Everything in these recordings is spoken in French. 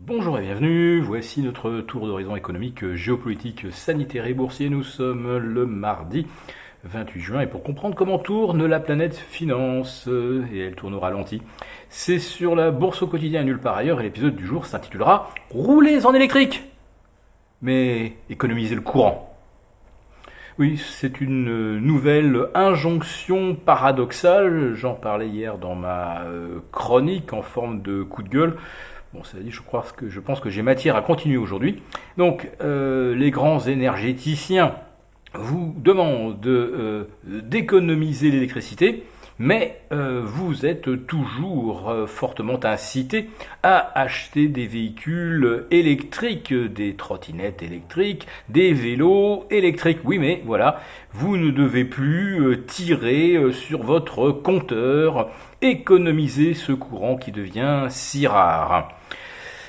Bonjour et bienvenue, voici notre tour d'horizon économique, géopolitique, sanitaire et boursier. Nous sommes le mardi 28 juin et pour comprendre comment tourne la planète finance, et elle tourne au ralenti, c'est sur la bourse au quotidien et nulle part ailleurs et l'épisode du jour s'intitulera « Roulez en électrique !» mais économisez le courant. Oui, c'est une nouvelle injonction paradoxale, j'en parlais hier dans ma chronique en forme de coup de gueule. Bon, ça dit, je pense que j'ai matière à continuer aujourd'hui. Donc, les grands énergéticiens vous demandent d'économiser l'électricité, mais vous êtes toujours fortement incité à acheter des véhicules électriques, des trottinettes électriques, des vélos électriques. Oui, mais voilà, vous ne devez plus tirer sur votre compteur, économiser ce courant qui devient si rare.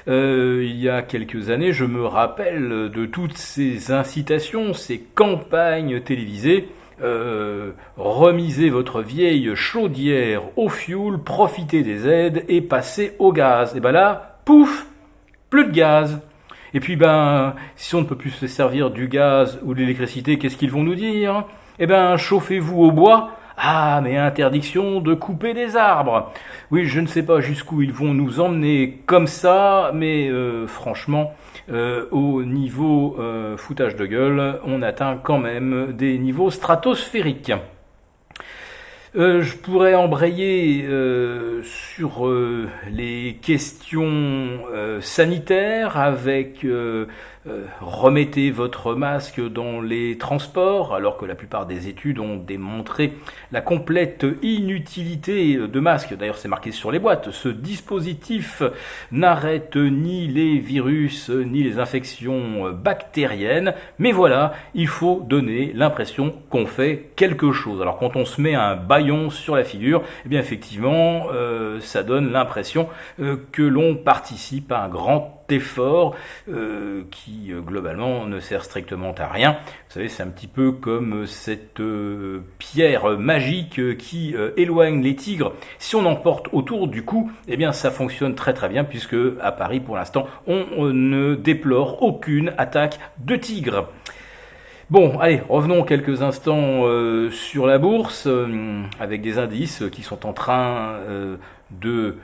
Il y a quelques années, je me rappelle de toutes ces incitations, ces campagnes télévisées. Remisez votre vieille chaudière au fioul, profitez des aides et passez au gaz. Et ben là, pouf, plus de gaz. Et puis si on ne peut plus se servir du gaz ou de l'électricité, qu'est-ce qu'ils vont nous dire ? Eh ben, chauffez-vous au bois. Ah, mais interdiction de couper des arbres. Oui, je ne sais pas jusqu'où ils vont nous emmener comme ça, mais franchement, au niveau foutage de gueule, on atteint quand même des niveaux stratosphériques. Je pourrais embrayer sur les questions sanitaires avec remettez votre masque dans les transports, alors que la plupart des études ont démontré la complète inutilité de masques. D'ailleurs, c'est marqué sur les boîtes. Ce dispositif n'arrête ni les virus, ni les infections bactériennes. Mais voilà, il faut donner l'impression qu'on fait quelque chose. Alors, quand on se met un baillon sur la figure, eh bien, effectivement, ça donne l'impression que l'on participe à un grand effort qui globalement ne sert strictement à rien. Vous savez, c'est un petit peu comme cette pierre magique qui éloigne les tigres. Si on en porte autour du cou, eh bien ça fonctionne très très bien puisque à Paris pour l'instant on ne déplore aucune attaque de tigres. Bon, allez, revenons quelques instants sur la bourse avec des indices qui sont en train de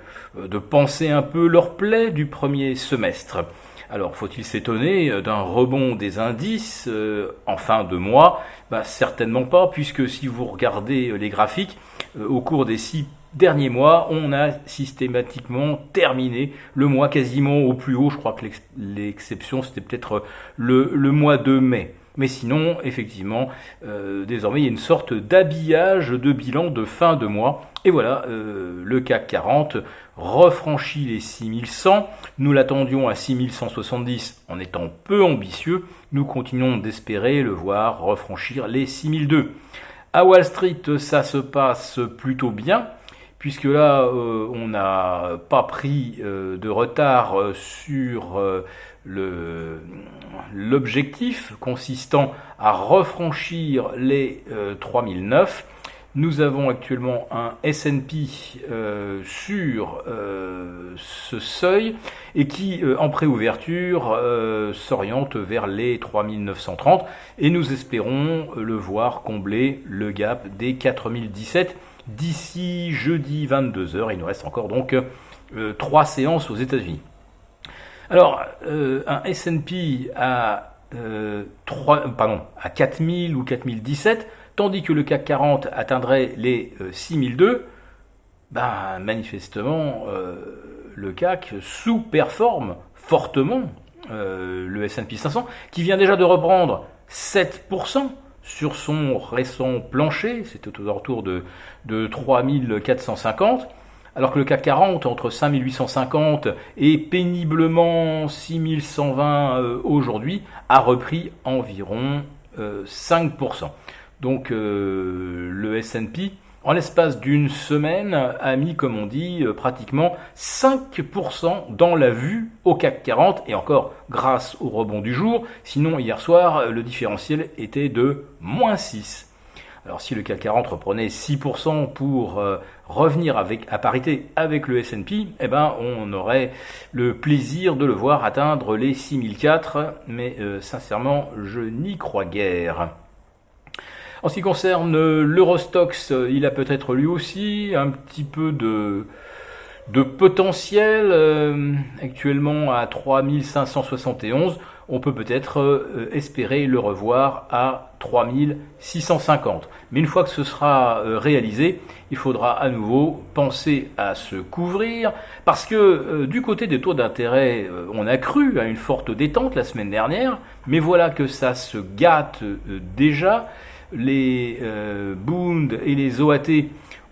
penser un peu leur plaie du premier semestre. Alors, faut-il s'étonner d'un rebond des indices en fin de mois ? Certainement pas, puisque si vous regardez les graphiques, au cours des 6 derniers mois, on a systématiquement terminé le mois quasiment au plus haut. Je crois que l'exception, c'était peut-être le mois de mai. Mais sinon, effectivement, désormais, il y a une sorte d'habillage de bilan de fin de mois. Et voilà, le CAC 40 refranchit les 6100. Nous l'attendions à 6170 en étant peu ambitieux. Nous continuons d'espérer le voir refranchir les 6002. À Wall Street, ça se passe plutôt bien, puisque là, on n'a pas pris de retard sur l'objectif consistant à refranchir les 3009. Nous avons actuellement un S&P sur ce seuil et qui, en préouverture, s'oriente vers les 3930 et nous espérons le voir combler le gap des 4017 d'ici jeudi 22h. Il nous reste encore donc 3 séances aux États-Unis. Alors, un S&P à 4000 ou 4017, tandis que le CAC 40 atteindrait les 6002, manifestement, le CAC sous-performe fortement le S&P 500, qui vient déjà de reprendre 7% sur son récent plancher, c'était aux alentours de 3450, alors que le CAC 40, entre 5850 et péniblement 6120 aujourd'hui, a repris environ 5%. Donc le S&P, en l'espace d'une semaine, a mis, comme on dit, pratiquement 5% dans la vue au CAC 40, et encore grâce au rebond du jour. Sinon, hier soir, le différentiel était de -6. Alors si le CAC 40 reprenait 6% pour revenir à parité avec le S&P, eh ben on aurait le plaisir de le voir atteindre les 6004, mais sincèrement je n'y crois guère. En ce qui concerne l'Eurostoxx, il a peut-être lui aussi un petit peu de potentiel, actuellement à 3571, on peut peut-être espérer le revoir à 3650. Mais une fois que ce sera réalisé, il faudra à nouveau penser à se couvrir, parce que du côté des taux d'intérêt, on a cru à une forte détente la semaine dernière, mais voilà que ça se gâte déjà. Les Bund et les OAT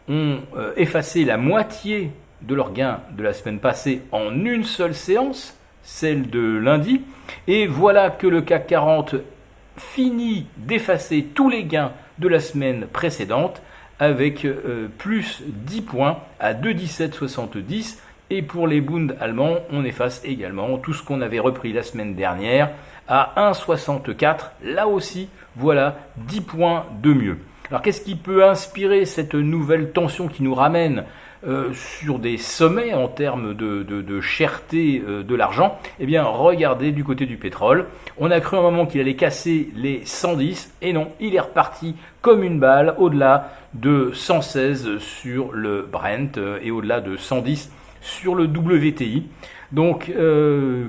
ont effacé la moitié de leurs gains de la semaine passée en une seule séance, celle de lundi, et voilà que le CAC 40 finit d'effacer tous les gains de la semaine précédente avec plus 10 points à 2,1770, et pour les Bund allemands, on efface également tout ce qu'on avait repris la semaine dernière à 1,64, là aussi, voilà 10 points de mieux. Alors qu'est-ce qui peut inspirer cette nouvelle tension qui nous ramène sur des sommets en termes de cherté de l'argent? Eh bien, regardez du côté du pétrole. On a cru un moment qu'il allait casser les 110, et non, il est reparti comme une balle au-delà de 116 sur le Brent et au-delà de 110 sur le WTI. Donc,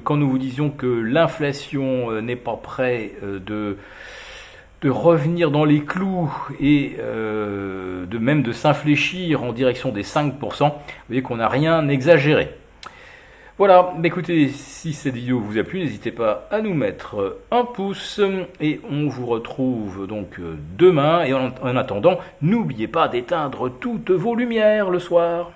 quand nous vous disions que l'inflation n'est pas près de revenir dans les clous et même de s'infléchir en direction des 5%, vous voyez qu'on n'a rien exagéré. Voilà, écoutez, si cette vidéo vous a plu, n'hésitez pas à nous mettre un pouce, et on vous retrouve donc demain, et en attendant, n'oubliez pas d'éteindre toutes vos lumières le soir.